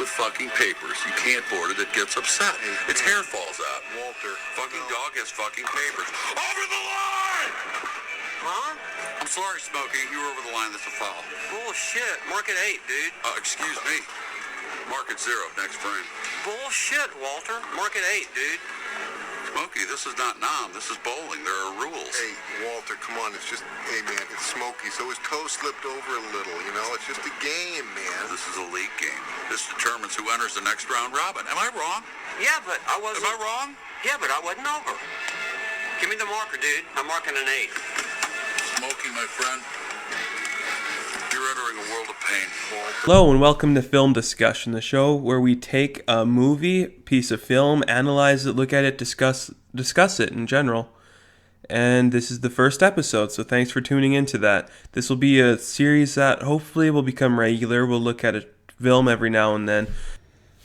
with fucking papers. You can't board it, it gets upset. Its hair falls out. Walter. Fucking dog has fucking papers. Over the line! Huh? I'm sorry, Smokey. You were over the line. That's a foul. Bullshit. Mark it 8, dude. Excuse me. Mark it 0. Next frame. Bullshit, Walter. Mark it 8, dude. Smokey, this is not Nam. This is bowling. There are rules. Hey, Walter, come on. It's just, hey, man, it's Smokey. So his toe slipped over a little, you know? It's just a game, man. This is a league game. This determines who enters the next round robin. Am I wrong? Yeah, but I wasn't... Am I wrong? Yeah, but I wasn't over. Give me the marker, dude. I'm marking an 8. Smokey, my friend, you're entering a world of pain. Hello and welcome to Film Discussion, the show where we take a movie, piece of film, analyze it, look at it, discuss it in general. And this is the first episode, so thanks for tuning into that. This will be a series that hopefully will become regular. We'll look at a film every now and then.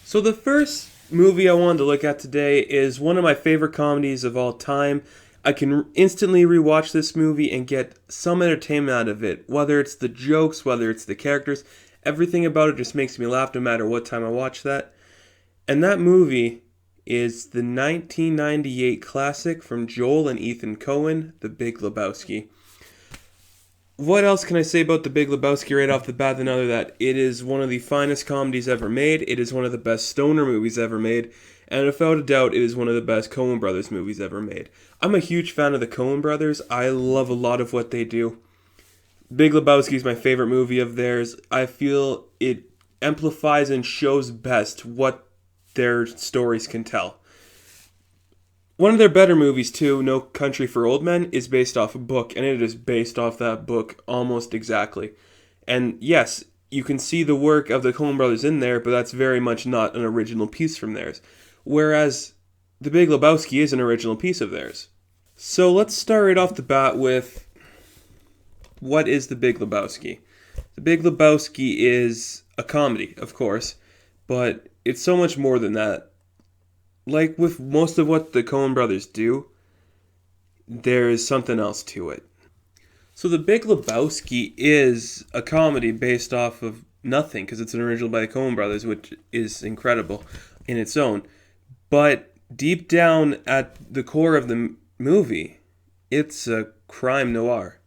So the first movie I wanted to look at today is one of my favorite comedies of all time. I can instantly rewatch this movie and get some entertainment out of it. Whether it's the jokes, whether it's the characters, everything about it just makes me laugh no matter what time I watch that. And that movie is the 1998 classic from Joel and Ethan Coen, The Big Lebowski. What else can I say about The Big Lebowski right off the bat than other that it is one of the finest comedies ever made, it is one of the best stoner movies ever made, and without a doubt, it is one of the best Coen Brothers movies ever made. I'm a huge fan of the Coen Brothers. I love a lot of what they do. Big Lebowski is my favorite movie of theirs. I feel it amplifies and shows best what their stories can tell. One of their better movies, too, No Country for Old Men, is based off a book, and it is based off that book almost exactly. And yes, you can see the work of the Coen Brothers in there, but that's very much not an original piece from theirs. Whereas The Big Lebowski is an original piece of theirs. So let's start right off the bat with, what is The Big Lebowski? The Big Lebowski is a comedy, of course, but it's so much more than that. Like with most of what the Coen Brothers do, there is something else to it. So The Big Lebowski is a comedy based off of nothing, because it's an original by the Coen Brothers, which is incredible in its own. But deep down at the core of the movie, it's a crime noir.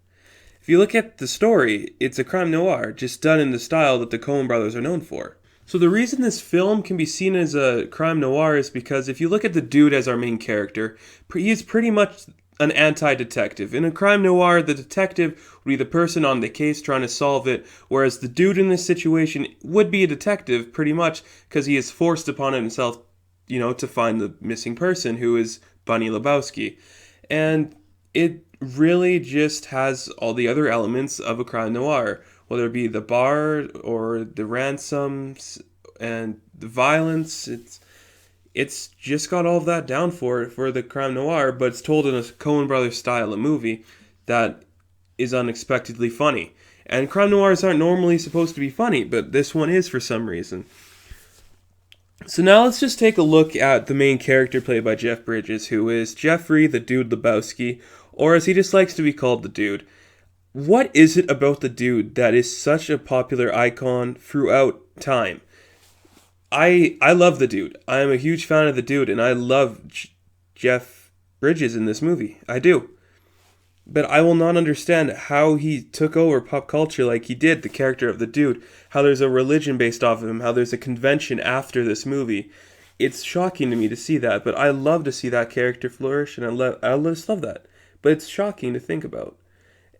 If you look at the story, it's a crime noir, just done in the style that the Coen Brothers are known for. So the reason this film can be seen as a crime noir is because if you look at the dude as our main character, he's pretty much an anti-detective. In a crime noir, the detective would be the person on the case trying to solve it, whereas the dude in this situation would be a detective pretty much because he is forced upon himself, to find the missing person, who is Bunny Lebowski. And it really just has all the other elements of a crime noir, whether it be the bar or the ransoms and the violence. It's just got all of that down for the crime noir, but it's told in a Coen Brothers style of movie that is unexpectedly funny. And crime noirs aren't normally supposed to be funny, but this one is for some reason. So now let's just take a look at the main character played by Jeff Bridges, who is Jeffrey the Dude Lebowski, or as he just likes to be called, the Dude. What is it about the Dude that is such a popular icon throughout time? I love the Dude. I am a huge fan of the Dude, and I love Jeff Bridges in this movie. I do. But I will not understand how he took over pop culture like he did, the character of the Dude, how there's a religion based off of him, how there's a convention after this movie. It's shocking to me to see that, but I love to see that character flourish, and I just love that. But it's shocking to think about.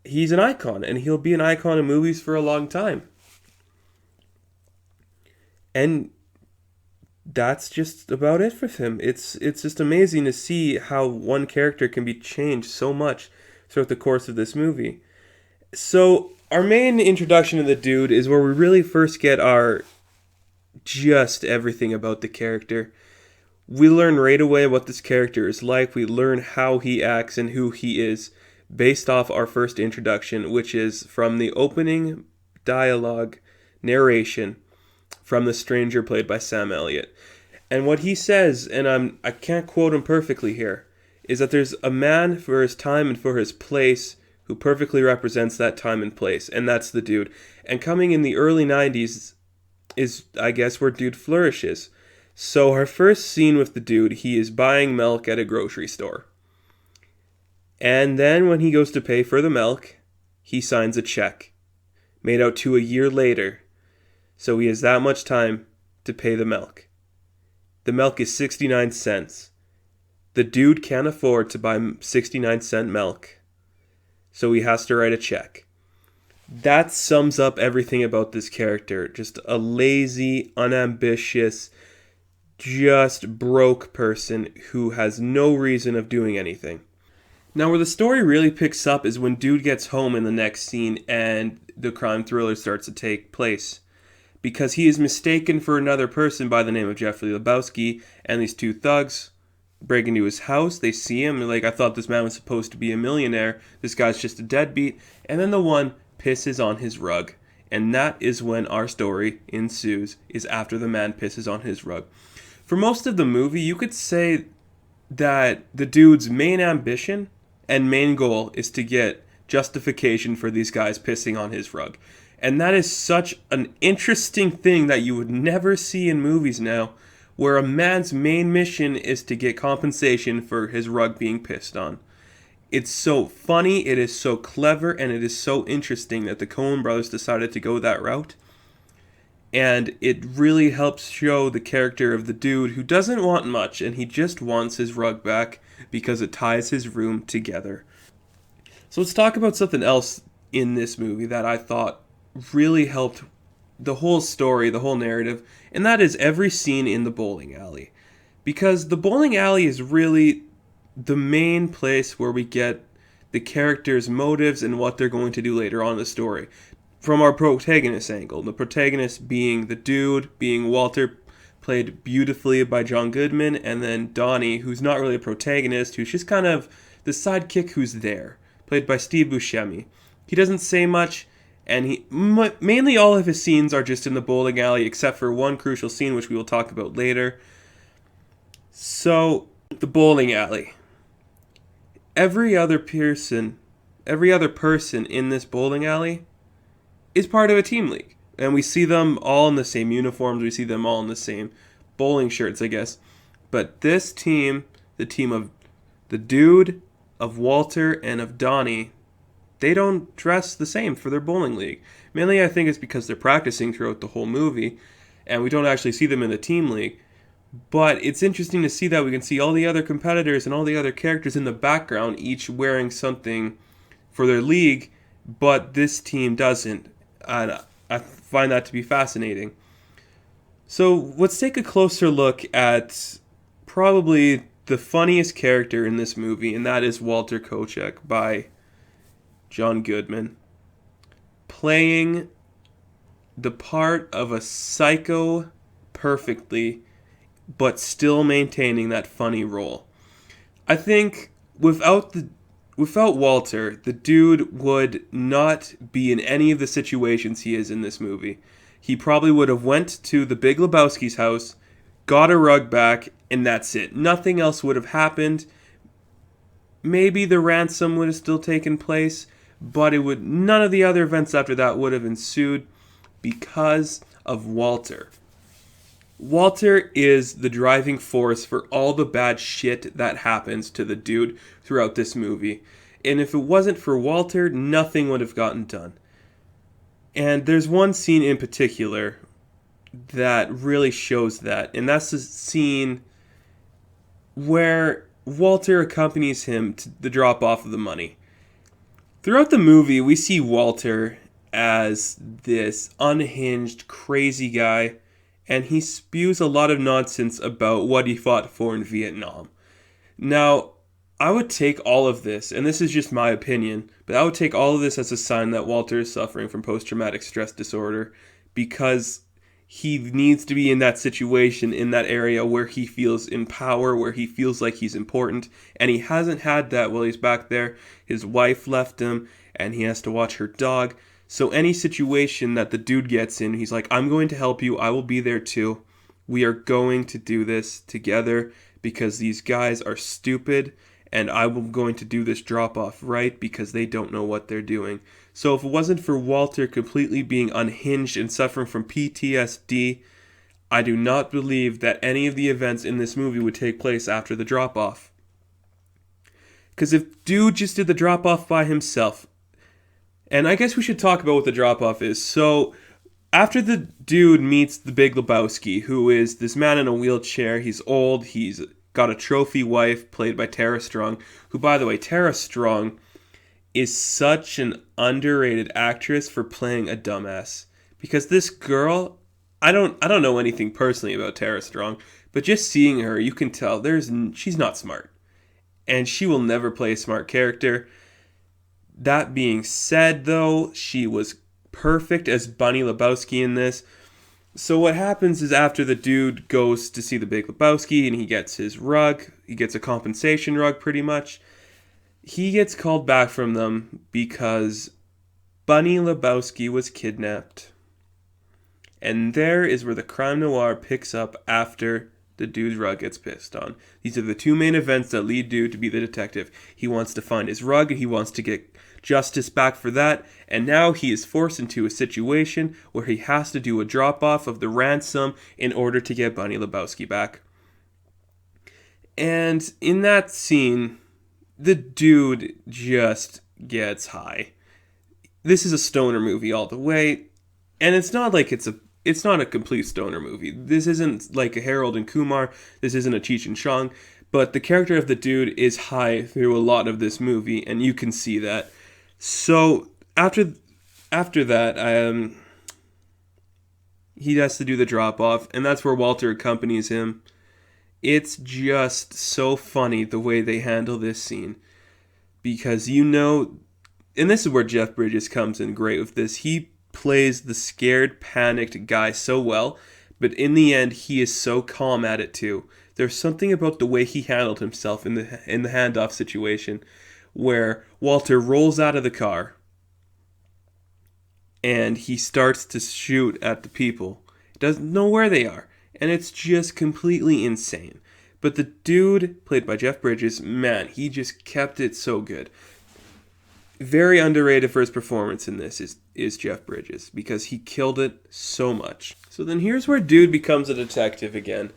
He's an icon, and he'll be an icon in movies for a long time. And that's just about it for him. It's just amazing to see how one character can be changed so much throughout the course of this movie. So our main introduction to the Dude is where we really first get our just everything about the character. We learn right away what this character is like. We learn how he acts and who he is based off our first introduction, which is from the opening dialogue narration from the stranger played by Sam Elliott. And what he says, and I can't quote him perfectly here, is that there's a man for his time and for his place who perfectly represents that time and place, and that's the Dude. And coming in the early 90s, is, I guess, where dude flourishes. So our first scene with the dude, he is buying milk at a grocery store. And then when he goes to pay for the milk, he signs a check made out to a year later. So he has that much time to pay the milk. The milk is 69 cents. The dude can't afford to buy 69-cent milk. So he has to write a check. That sums up everything about this character. Just a lazy, unambitious, just broke person who has no reason of doing anything. Now, where the story really picks up is when dude gets home in the next scene and the crime thriller starts to take place. Because he is mistaken for another person by the name of Big Lebowski, and these two thugs break into his house. They see him, and like, I thought this man was supposed to be a millionaire. This guy's just a deadbeat. And then the one pisses on his rug. And that is when our story ensues, is after the man pisses on his rug. For most of the movie, you could say that the dude's main ambition and main goal is to get justification for these guys pissing on his rug. And that is such an interesting thing that you would never see in movies now, where a man's main mission is to get compensation for his rug being pissed on. It's so funny, it is so clever, and it is so interesting that the Coen Brothers decided to go that route. And it really helps show the character of the dude who doesn't want much, and he just wants his rug back because it ties his room together. So let's talk about something else in this movie that I thought really helped the whole story, the whole narrative, and that is every scene in the bowling alley. Because the bowling alley is really the main place where we get the characters' motives and what they're going to do later on in the story. From our protagonist angle, the protagonist being the dude, being Walter, played beautifully by John Goodman, and then Donnie, who's not really a protagonist, who's just kind of the sidekick who's there, played by Steve Buscemi. He doesn't say much, and he mainly all of his scenes are just in the bowling alley, except for one crucial scene, which we will talk about later. So, the bowling alley. Every other person in this bowling alley is part of a team league. And we see them all in the same uniforms. We see them all in the same bowling shirts, I guess. But this team, the team of the dude, of Walter, and of Donnie, they don't dress the same for their bowling league. Mainly, I think it's because they're practicing throughout the whole movie, and we don't actually see them in the team league. But it's interesting to see that we can see all the other competitors and all the other characters in the background, each wearing something for their league, but this team doesn't. And I find that to be fascinating. So let's take a closer look at probably the funniest character in this movie, and that is Walter Kochek by John Goodman, playing the part of a psycho perfectly, but still maintaining that funny role. I think without Walter, the dude would not be in any of the situations he is in this movie. He probably would have went to the Big Lebowski's house, got a rug back, and that's it. Nothing else would have happened. Maybe the ransom would have still taken place, but none of the other events after that would have ensued because of Walter. Walter is the driving force for all the bad shit that happens to the dude throughout this movie. And if it wasn't for Walter, nothing would have gotten done. And there's one scene in particular that really shows that. And that's the scene where Walter accompanies him to the drop-off of the money. Throughout the movie, we see Walter as this unhinged, crazy guy, and he spews a lot of nonsense about what he fought for in Vietnam. Now, I would take all of this, and this is just my opinion, but I would take all of this as a sign that Walter is suffering from post-traumatic stress disorder, because he needs to be in that situation, in that area where he feels in power, where he feels like he's important, and he hasn't had that while he's back there. His wife left him, and he has to watch her dog. So any situation that the dude gets in, he's like, I'm going to help you, I will be there too. We are going to do this together because these guys are stupid, and I'm going to do this drop-off right because they don't know what they're doing. So if it wasn't for Walter completely being unhinged and suffering from PTSD, I do not believe that any of the events in this movie would take place after the drop-off. Because if dude just did the drop-off by himself, and I guess we should talk about what the drop-off is. So after the dude meets the Big Lebowski, who is this man in a wheelchair, he's old, he's got a trophy wife played by Tara Strong, who, by the way, Tara Strong is such an underrated actress for playing a dumbass. Because this girl, I don't know anything personally about Tara Strong, but just seeing her, you can tell she's not smart. And she will never play a smart character. That being said, though, she was perfect as Bunny Lebowski in this. So what happens is after the dude goes to see the Big Lebowski and he gets his rug, he gets a compensation rug pretty much, he gets called back from them because Bunny Lebowski was kidnapped. And there is where the crime noir picks up after the dude's rug gets pissed on. These are the two main events that lead dude to be the detective. He wants to find his rug and he wants to get justice back for that. And now he is forced into a situation where he has to do a drop-off of the ransom in order to get Bunny Lebowski back. And in that scene, the dude just gets high. This is a stoner movie all the way. And it's not like it's not a complete stoner movie. This isn't like a Harold and Kumar. This isn't a Cheech and Chong. But the character of the dude is high through a lot of this movie, and you can see that. So after that, he has to do the drop off, and that's where Walter accompanies him. It's just so funny the way they handle this scene, because and this is where Jeff Bridges comes in great with this. He plays the scared, panicked guy so well, but in the end, he is so calm at it too. There's something about the way he handled himself in the handoff situation, where Walter rolls out of the car and he starts to shoot at the people. He doesn't know where they are, and it's just completely insane. But the dude, played by Jeff Bridges, man, he just kept it so good. Very underrated for his performance in this is Jeff Bridges, because he killed it so much. So then here's where dude becomes a detective again.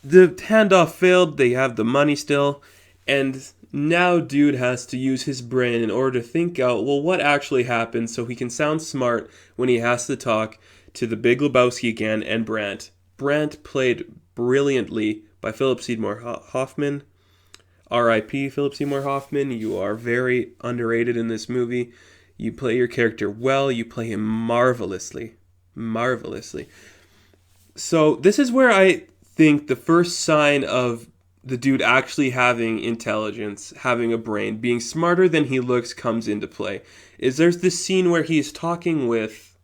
The handoff failed, they have the money still, and now dude has to use his brain in order to think out, well, what actually happened so he can sound smart when he has to talk to the Big Lebowski again and Brandt. Brandt played brilliantly by Philip Seymour Hoffman. R.I.P. Philip Seymour Hoffman. You are very underrated in this movie. You play your character well. You play him marvelously. Marvelously. So this is where I think the first sign of the dude actually having intelligence, having a brain, being smarter than he looks comes into play. There's this scene where he's talking with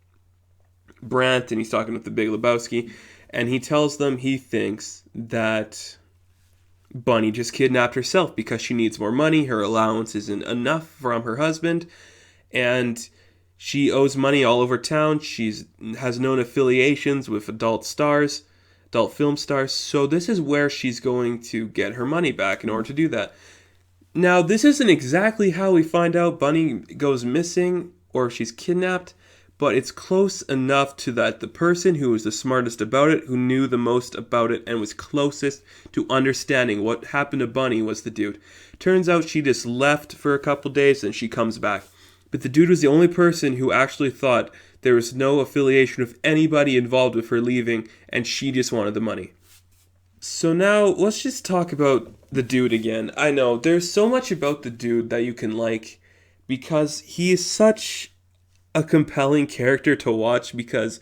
Brandt and he's talking with the Big Lebowski, and he tells them he thinks that Bunny just kidnapped herself because she needs more money. Her allowance isn't enough from her husband, and she owes money all over town. She has known affiliations with adult film stars. So this is where she's going to get her money back in order to do that. Now, this isn't exactly how we find out Bunny goes missing or she's kidnapped, but it's close enough to that the person who was the smartest about it, who knew the most about it, and was closest to understanding what happened to Bunny was the dude. Turns out she just left for a couple days and she comes back. But the dude was the only person who actually thought there was no affiliation with anybody involved with her leaving, and she just wanted the money. So now, let's just talk about the dude again. I know, there's so much about the dude that you can like, because he is such a compelling character to watch, because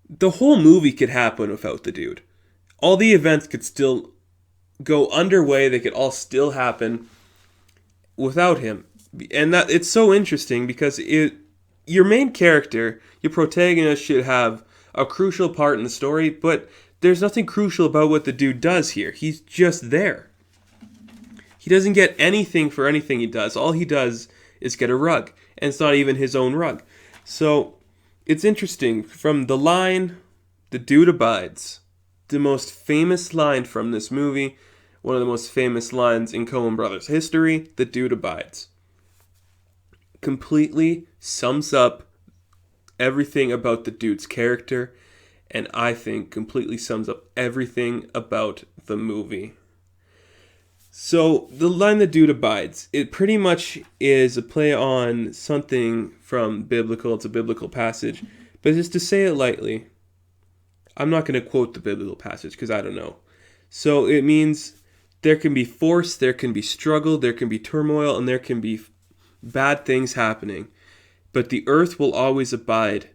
the whole movie could happen without the dude. All the events could still go underway, they could all still happen without him. And that it's so interesting because your main character, your protagonist, should have a crucial part in the story, but there's nothing crucial about what the dude does here. He's just there. He doesn't get anything for anything he does. All he does is get a rug, and it's not even his own rug. So it's interesting. From the line, "The dude abides," the most famous line from this movie, one of the most famous lines in Coen Brothers history, "The dude abides." Completely sums up everything about the dude's character, and I think completely sums up everything about the movie. So, the line "the dude abides," it pretty much is a play on something from biblical. It's a biblical passage. But just to say it lightly, I'm not going to quote the biblical passage because I don't know. So, it means there can be force, there can be struggle, there can be turmoil, and there can be bad things happening. But the earth will always abide.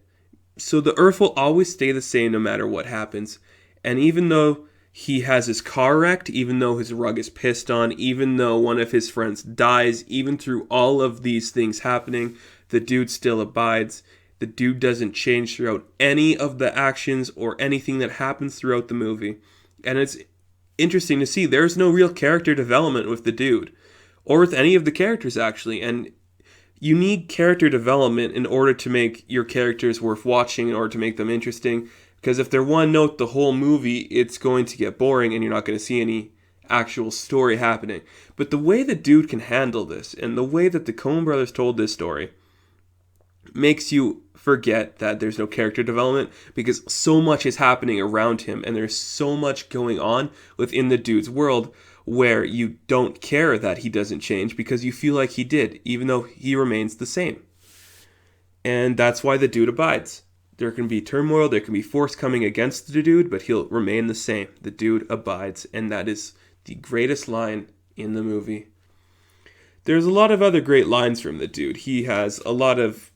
So, the earth will always stay the same no matter what happens. And even though he has his car wrecked, even though his rug is pissed on, even though one of his friends dies, even through all of these things happening, the dude still abides. The dude doesn't change throughout any of the actions or anything that happens throughout the movie. And it's interesting to see there's no real character development with the dude, or with any of the characters actually. And you need character development in order to make your characters worth watching, in order to make them interesting. Because if they're one note the whole movie, it's going to get boring and you're not going to see any actual story happening. But the way the dude can handle this, and the way that the Coen Brothers told this story, makes you forget that there's no character development, because so much is happening around him and there's so much going on within the dude's world where you don't care that he doesn't change because you feel like he did, even though he remains the same. And that's why the dude abides. There can be turmoil, there can be force coming against the dude, but he'll remain the same. The dude abides, and that is the greatest line in the movie. There's a lot of other great lines from the dude. He has a lot of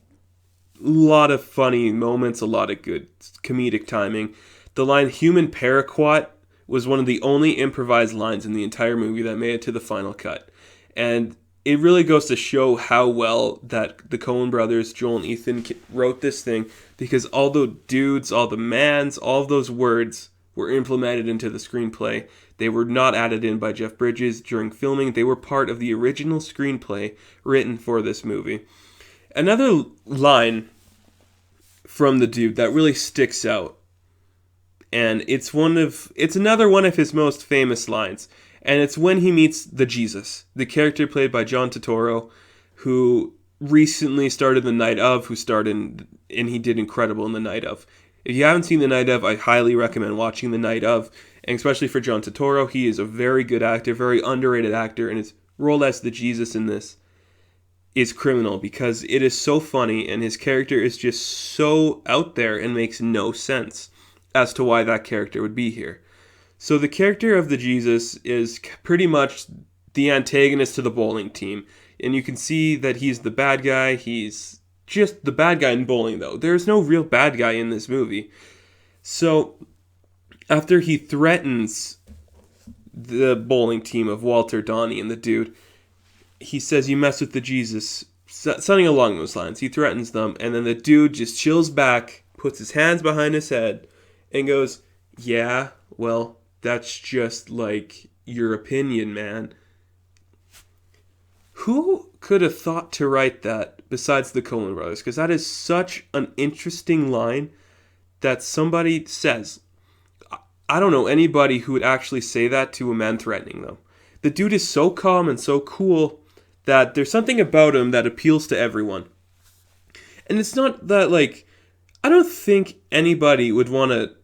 funny moments, a lot of good comedic timing. The line "human paraquat" was one of the only improvised lines in the entire movie that made it to the final cut. And it really goes to show how well that the Coen brothers, Joel and Ethan, wrote this thing, because all the dudes, all the mans, all of those words were implemented into the screenplay. They were not added in by Jeff Bridges during filming. They were part of the original screenplay written for this movie. Another line from the dude that really sticks out, and it's another one of his most famous lines. And it's when he meets the Jesus, the character played by John Turturro, who recently starred in The Night Of, and he did incredible in The Night Of. If you haven't seen The Night Of, I highly recommend watching The Night Of, and especially for John Turturro. He is a very good actor, very underrated actor, and his role as the Jesus in this is criminal because it is so funny, and his character is just so out there and makes no sense as to why that character would be here. So the character of the Jesus is pretty much the antagonist to the bowling team. And you can see that he's the bad guy. He's just the bad guy in bowling, though. There's no real bad guy in this movie. So after he threatens the bowling team of Walter, Donnie, and the dude, he says, "You mess with the Jesus," something along those lines. He threatens them, and then the dude just chills back, puts his hands behind his head, and goes, "Yeah, well, that's just like your opinion, man." Who could have thought to write that besides the Coen brothers? Because that is such an interesting line that somebody says. I don't know anybody who would actually say that to a man threatening them. The dude is so calm and so cool that there's something about him that appeals to everyone. And it's not that, like, I don't think anybody would want to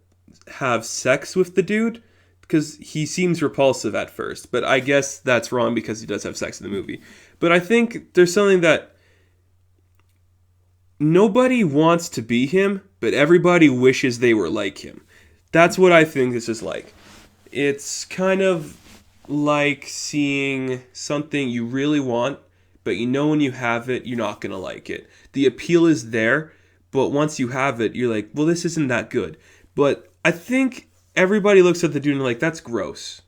have sex with the dude, because he seems repulsive at first, but I guess that's wrong because he does have sex in the movie. But I think there's something that nobody wants to be him, but everybody wishes they were like him. That's what I think this is like. It's kind of like seeing something you really want, but you know when you have it, you're not going to like it. The appeal is there, but once you have it, you're like, well, this isn't that good. But I think everybody looks at the dude and like, that's gross.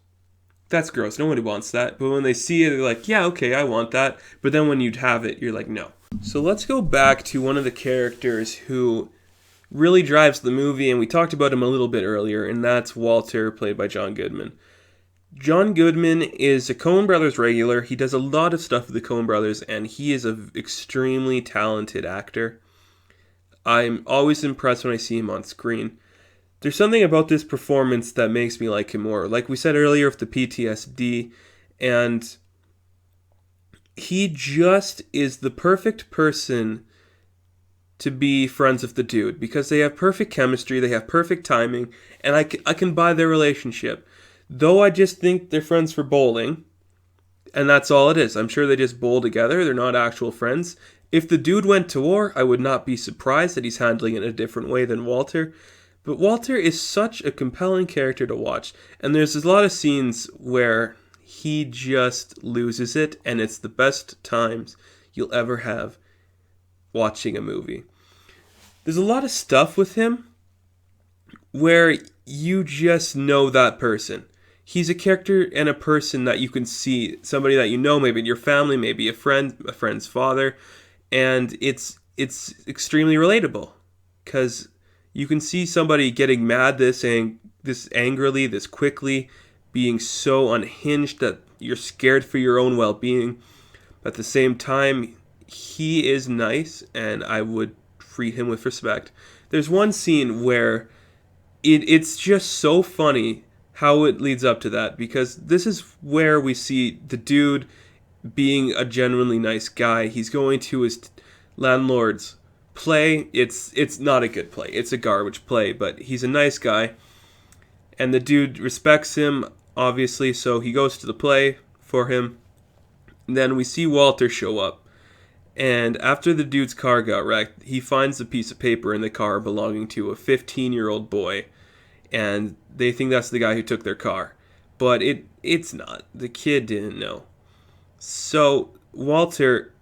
That's gross. Nobody wants that. But when they see it, they're like, yeah, okay, I want that. But then when you have it, you're like, no. So let's go back to one of the characters who really drives the movie, and we talked about him a little bit earlier, and that's Walter, played by John Goodman. John Goodman is a Coen Brothers regular. He does a lot of stuff with the Coen Brothers, and he is an extremely talented actor. I'm always impressed when I see him on screen. There's something about this performance that makes me like him more. Like we said earlier with the PTSD, and he just is the perfect person to be friends with the dude because they have perfect chemistry, they have perfect timing, and I can buy their relationship. Though I just think they're friends for bowling, and that's all it is. I'm sure they just bowl together, they're not actual friends. If the dude went to war, I would not be surprised that he's handling it a different way than Walter. But Walter is such a compelling character to watch, and there's a lot of scenes where he just loses it, and it's the best times you'll ever have watching a movie. There's a lot of stuff with him where you just know that person. He's a character and a person that you can see, somebody that you know, maybe in your family, maybe a friend's father, and it's extremely relatable because you can see somebody getting mad this angrily, this quickly, being so unhinged that you're scared for your own well-being. But at the same time, he is nice, and I would treat him with respect. There's one scene where it's just so funny how it leads up to that, because this is where we see the dude being a genuinely nice guy. He's going to his landlord's play. It's not a good play. It's a garbage play, but he's a nice guy, and the dude respects him, obviously, so he goes to the play for him. And then we see Walter show up, and after the dude's car got wrecked, he finds a piece of paper in the car belonging to a 15-year-old boy, and they think that's the guy who took their car. But it's not. The kid didn't know. So Walter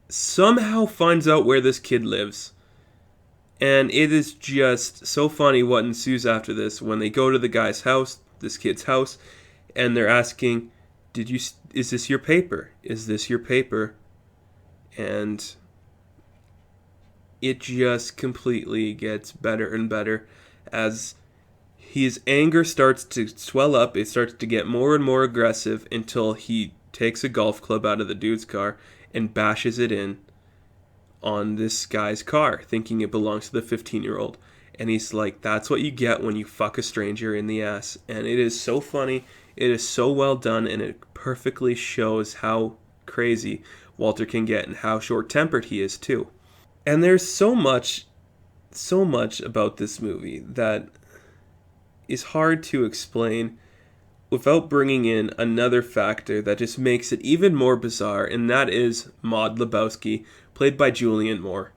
somehow finds out where this kid lives. And it is just so funny what ensues after this when they go to the guy's house, this kid's house, and they're asking, is this your paper? Is this your paper? And it just completely gets better and better as his anger starts to swell up. It starts to get more and more aggressive until he takes a golf club out of the dude's car and bashes it in on this guy's car, thinking it belongs to the 15-year-old. And he's like, that's what you get when you fuck a stranger in the ass. And it is so funny. It is so well done, and it perfectly shows how crazy Walter can get and how short-tempered he is too. And there's so much about this movie that is hard to explain without bringing in another factor that just makes it even more bizarre, and that is Maud Lebowski, played by Julianne Moore.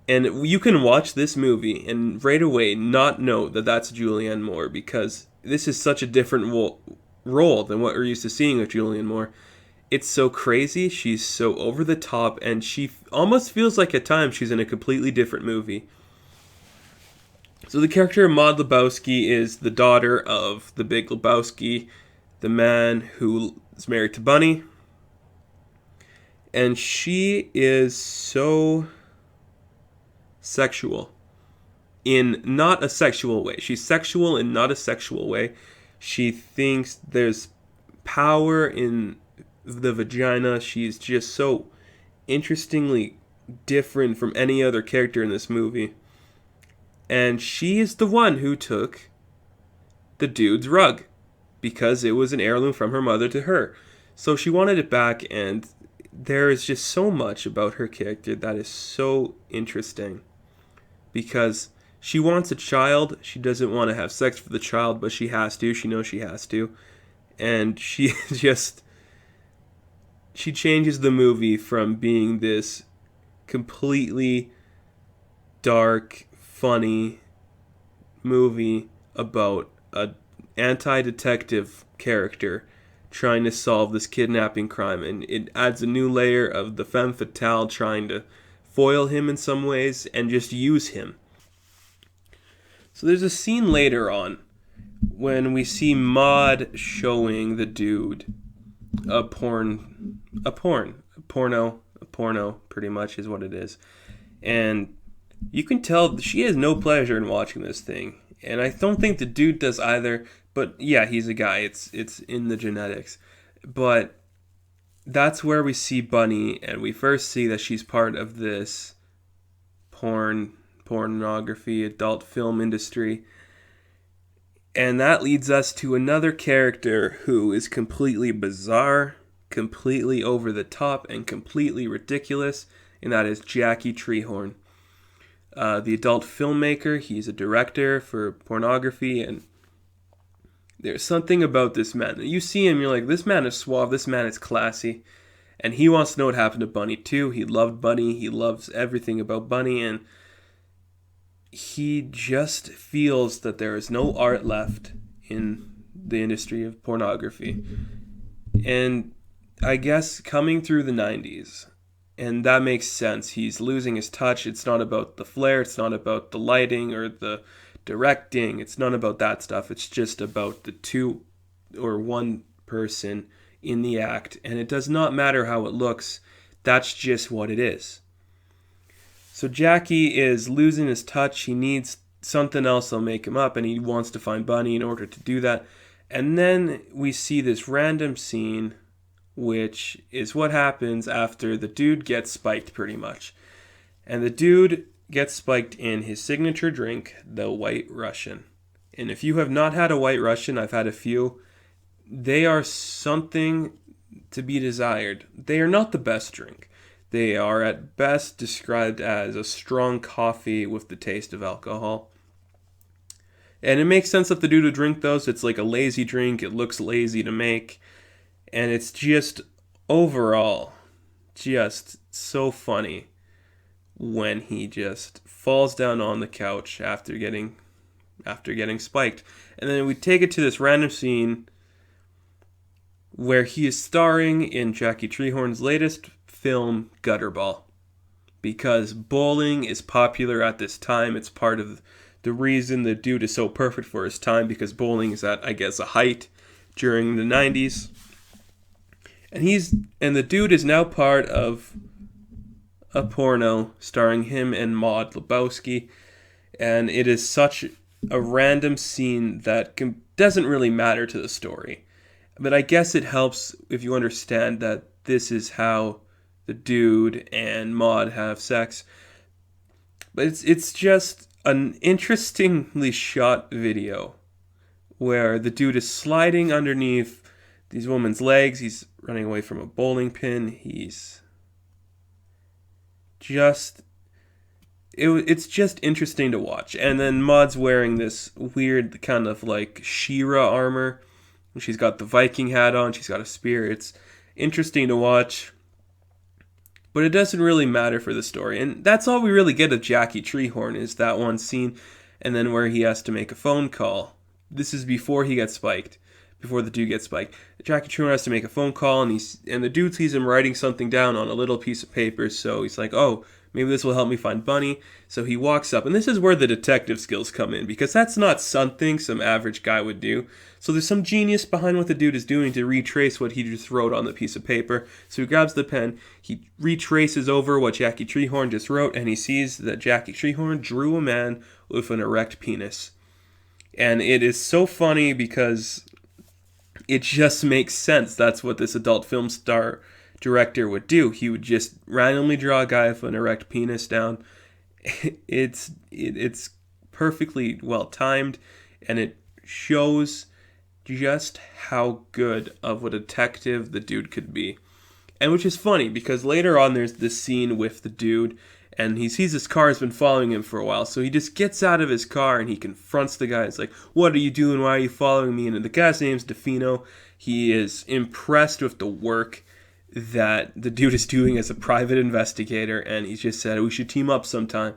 And you can watch this movie and right away not know that that's Julianne Moore, because this is such a different role than what we're used to seeing with Julianne Moore. It's so crazy, she's so over the top, and she almost feels like at times she's in a completely different movie. So the character of Maud Lebowski is the daughter of the Big Lebowski, the man who is married to Bunny. And she is so sexual in not a sexual way. She's sexual in not a sexual way. She thinks there's power in the vagina. She's just so interestingly different from any other character in this movie. And she is the one who took the dude's rug because it was an heirloom from her mother to her. So she wanted it back, and there is just so much about her character that is so interesting. Because she wants a child, she doesn't want to have sex for the child, but she has to, she knows she has to. And she changes the movie from being this completely dark, funny movie about an anti-detective character trying to solve this kidnapping crime, and it adds a new layer of the femme fatale trying to foil him in some ways and just use him. So there's a scene later on when we see Maud showing the dude a porno pretty much is what it is. And you can tell she has no pleasure in watching this thing. And I don't think the dude does either. But yeah, he's a guy. It's in the genetics. But that's where we see Bunny, and we first see that she's part of this pornography, adult film industry. And that leads us to another character who is completely bizarre, completely over the top, and completely ridiculous, and that is Jackie Treehorn. the adult filmmaker. He's a director for pornography, and there's something about this man. You see him, you're like, this man is suave, this man is classy, and he wants to know what happened to Bunny too. He loved Bunny, he loves everything about Bunny, and he just feels that there is no art left in the industry of pornography. And I guess coming through the 90s, and that makes sense. He's losing his touch. It's not about the flair. It's not about the lighting or the directing. It's none about that stuff. It's just about the two or one person in the act. And it does not matter how it looks. That's just what it is. So Jackie is losing his touch. He needs something else that'll make him up. And he wants to find Bunny in order to do that. And then we see this random scene, which is what happens after the dude gets spiked pretty much. And the dude gets spiked in his signature drink, the White Russian. And if you have not had a White Russian, I've had a few. They are something to be desired. They are not the best drink. They are at best described as a strong coffee with the taste of alcohol. And it makes sense that the dude would drink those. It's like a lazy drink. It looks lazy to make. And it's just overall just so funny when he just falls down on the couch after getting spiked. And then we take it to this random scene where he is starring in Jackie Treehorn's latest film, Gutterball. Because bowling is popular at this time. It's part of the reason the dude is so perfect for his time, because bowling is at, I guess, a height during the 90s. And the dude is now part of a porno starring him and Big Lebowski. And it is such a random scene that doesn't really matter to the story. But I guess it helps if you understand that this is how the dude and Maud have sex. But it's just an interestingly shot video where the dude is sliding underneath these women's legs. He's running away from a bowling pin. He's just... It's just interesting to watch. And then Maud's wearing this weird kind of like She-Ra armor. She's got the Viking hat on. She's got a spear. It's interesting to watch. But it doesn't really matter for the story. And that's all we really get of Jackie Treehorn, is that one scene. And then where he has to make a phone call. This is before he gets spiked. Before the dude gets spiked. Jackie Treehorn has to make a phone call. And the dude sees him writing something down on a little piece of paper. So he's like, oh, maybe this will help me find Bunny. So he walks up. And this is where the detective skills come in. Because that's not something some average guy would do. So there's some genius behind what the dude is doing to retrace what he just wrote on the piece of paper. So he grabs the pen. He retraces over what Jackie Treehorn just wrote. And he sees that Jackie Treehorn drew a man with an erect penis. And it is so funny because it just makes sense. That's what this adult film star director would do. He would just randomly draw a guy with an erect penis down. It's perfectly well timed, and it shows just how good of a detective the dude could be. And which is funny because later on there's this scene with the dude, and he sees his car has been following him for a while, so he just gets out of his car and he confronts the guy. It's like, what are you doing? Why are you following me? And the guy's name's DeFino. He is impressed with the work that the dude is doing as a private investigator, and he just said we should team up sometime.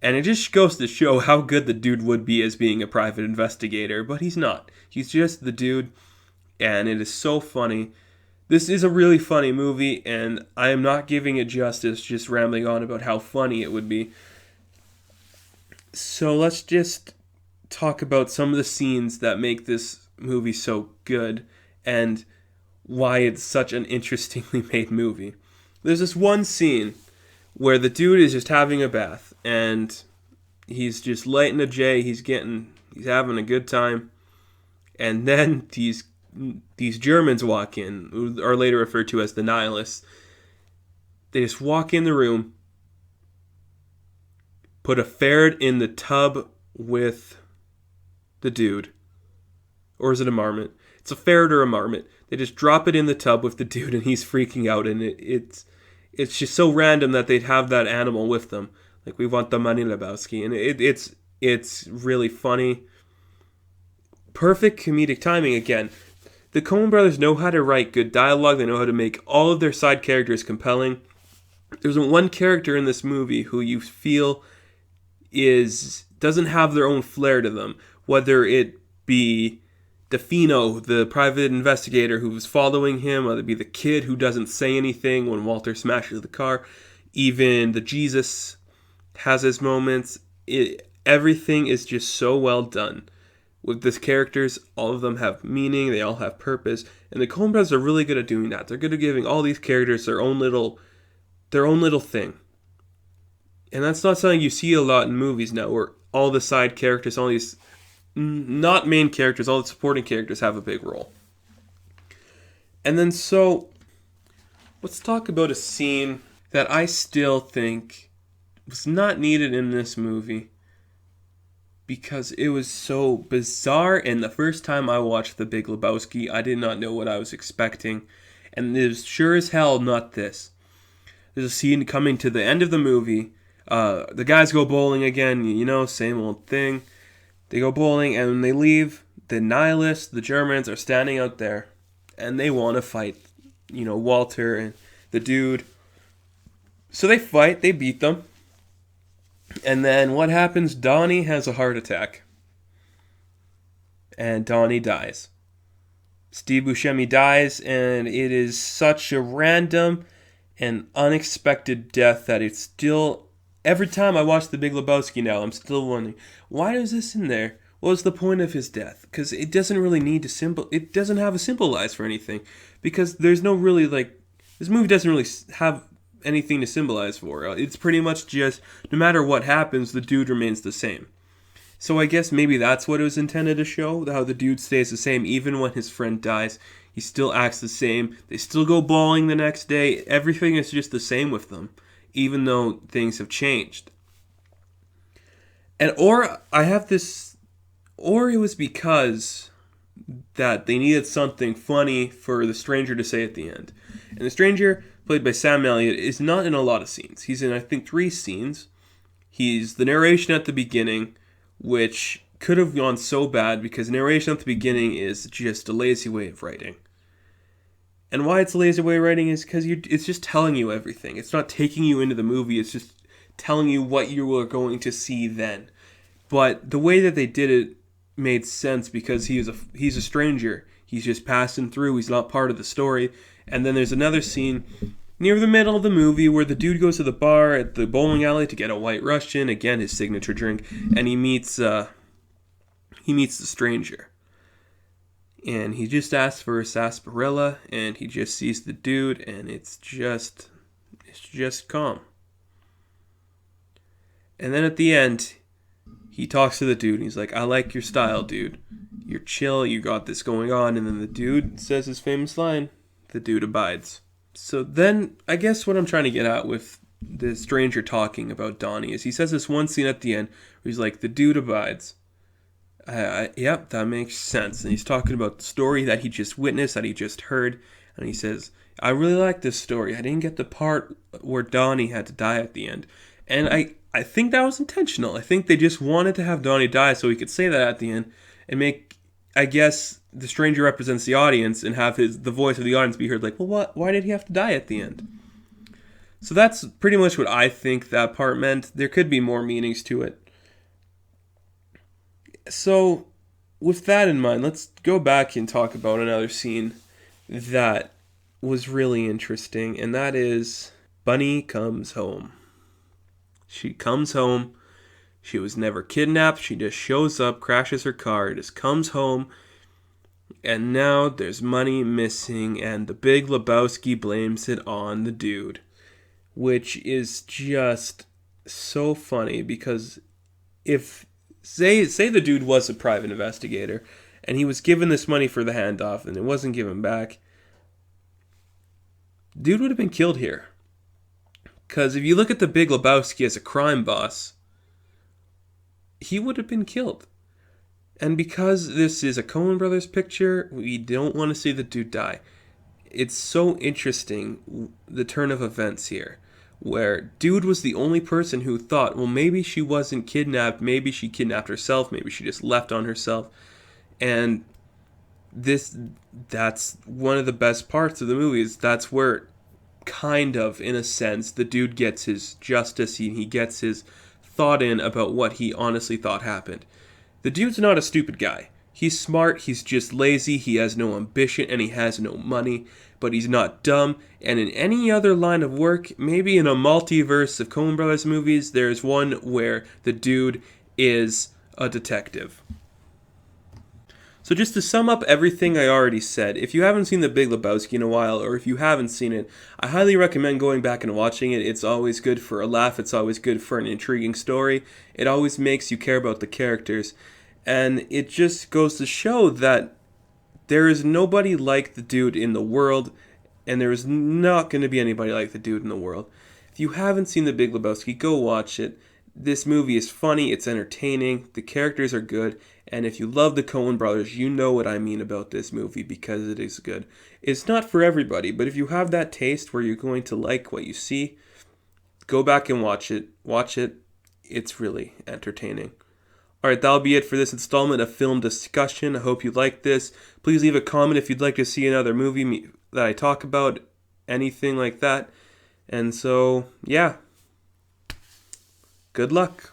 And it just goes to show how good the dude would be as being a private investigator, but he's not. He's just the dude, and it is so funny. This is a really funny movie, and I am not giving it justice just rambling on about how funny it would be. So let's just talk about some of the scenes that make this movie so good, and why it's such an interestingly made movie. There's this one scene where the dude is just having a bath, and he's just lighting a J. He's having a good time, and then these Germans walk in, who are later referred to as the nihilists. They just walk in the room, put a ferret in the tub with the dude, or is it a marmot? It's a ferret or a marmot. They just drop it in the tub with the dude, and he's freaking out, and it's just so random that they'd have that animal with them. Like, we want the money, Lebowski. And it's really funny. Perfect comedic timing again. The Coen Brothers know how to write good dialogue. They know how to make all of their side characters compelling. There's one character in this movie who you feel doesn't have their own flair to them. Whether it be DeFino, the private investigator who was following him, whether it be the kid who doesn't say anything when Walter smashes the car, even the Jesus has his moments. Everything is just so well done. With these characters, all of them have meaning, they all have purpose, and the Coen Brothers are really good at doing that. They're good at giving all these characters their own little thing. And that's not something you see a lot in movies now, where all the side characters, all these not main characters, all the supporting characters have a big role. And then let's talk about a scene that I still think was not needed in this movie because it was so bizarre, and the first time I watched The Big Lebowski, I did not know what I was expecting, and it was sure as hell not this. There's a scene coming to the end of the movie. The guys go bowling again, same old thing. They go bowling, and when they leave, the nihilists, the Germans, are standing out there, and they want to fight, Walter and the dude. So they fight, they beat them. And then what happens? Donnie has a heart attack. And Donnie dies. Steve Buscemi dies, and it is such a random and unexpected death that it's still... Every time I watch The Big Lebowski now, I'm still wondering, why is this in there? What was the point of his death? Because it doesn't really need to it doesn't have a symbolize for anything. Because there's no really, this movie doesn't really have anything to symbolize for. It's pretty much just, no matter what happens, the dude remains the same. So I guess maybe that's what it was intended to show, how the dude stays the same even when his friend dies. He still acts the same. They still go bowling the next day. Everything is just the same with them, even though things have changed. Or it was because that they needed something funny for the stranger to say at the end. And the stranger, played by Sam Elliott, is not in a lot of scenes. He's in, I think, 3 scenes. He's the narration at the beginning, which could have gone so bad because narration at the beginning is just a lazy way of writing. And why it's a lazy way of writing is because it's just telling you everything. It's not taking you into the movie. It's just telling you what you are going to see then. But the way that they did it made sense because he's a stranger. He's just passing through. He's not part of the story. And then there's another scene near the middle of the movie where the dude goes to the bar at the bowling alley to get a White Russian, again his signature drink, and he meets the stranger. And he just asks for a sarsaparilla, and he just sees the dude, and it's just calm. And then at the end, he talks to the dude, and he's like, I like your style, dude. You're chill, you got this going on. And then the dude says his famous line, the dude abides. So then, I guess what I'm trying to get at with the stranger talking about Donnie is he says this one scene at the end where he's like, the dude abides. Yep, that makes sense. And he's talking about the story that he just witnessed, that he just heard. And he says, I really like this story. I didn't get the part where Donnie had to die at the end. And I think that was intentional. I think they just wanted to have Donnie die so he could say that at the end and make, I guess, the stranger represents the audience and have the voice of the audience be heard like, well, why did he have to die at the end? So that's pretty much what I think that part meant. There could be more meanings to it. So, with that in mind, let's go back and talk about another scene that was really interesting, and that is Bunny comes home. She comes home. She was never kidnapped. She just shows up, crashes her car, just comes home, and now there's money missing, and the Big Lebowski blames it on the dude, which is just so funny because if... Say the dude was a private investigator, and he was given this money for the handoff, and it wasn't given back. Dude would have been killed here. Because if you look at the Big Lebowski as a crime boss, he would have been killed. And because this is a Coen Brothers picture, we don't want to see the dude die. It's so interesting, the turn of events here. where dude was the only person who thought, well, maybe she wasn't kidnapped, maybe she kidnapped herself, maybe she just left on herself. And that's one of the best parts of the movie, is that's where, kind of, in a sense, the dude gets his justice, he gets his thought in about what he honestly thought happened. The dude's not a stupid guy. He's smart, he's just lazy, he has no ambition, and he has no money, but he's not dumb. And in any other line of work, maybe in a multiverse of Coen Brothers movies, there's one where the dude is a detective. So just to sum up everything I already said, if you haven't seen The Big Lebowski in a while, or if you haven't seen it, I highly recommend going back and watching it. It's always good for a laugh, it's always good for an intriguing story, it always makes you care about the characters, and it just goes to show that there is nobody like the dude in the world, and there is not going to be anybody like the dude in the world. If you haven't seen The Big Lebowski, go watch it. This movie is funny, it's entertaining, the characters are good, and if you love the Coen Brothers, you know what I mean about this movie because it is good. It's not for everybody, but if you have that taste where you're going to like what you see, go back and watch it. Watch it. It's really entertaining. Alright, that'll be it for this installment of Film Discussion. I hope you liked this. Please leave a comment if you'd like to see another movie that I talk about, anything like that. And so, yeah. Good luck.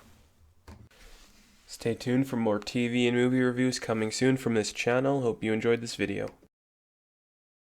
Stay tuned for more TV and movie reviews coming soon from this channel. Hope you enjoyed this video.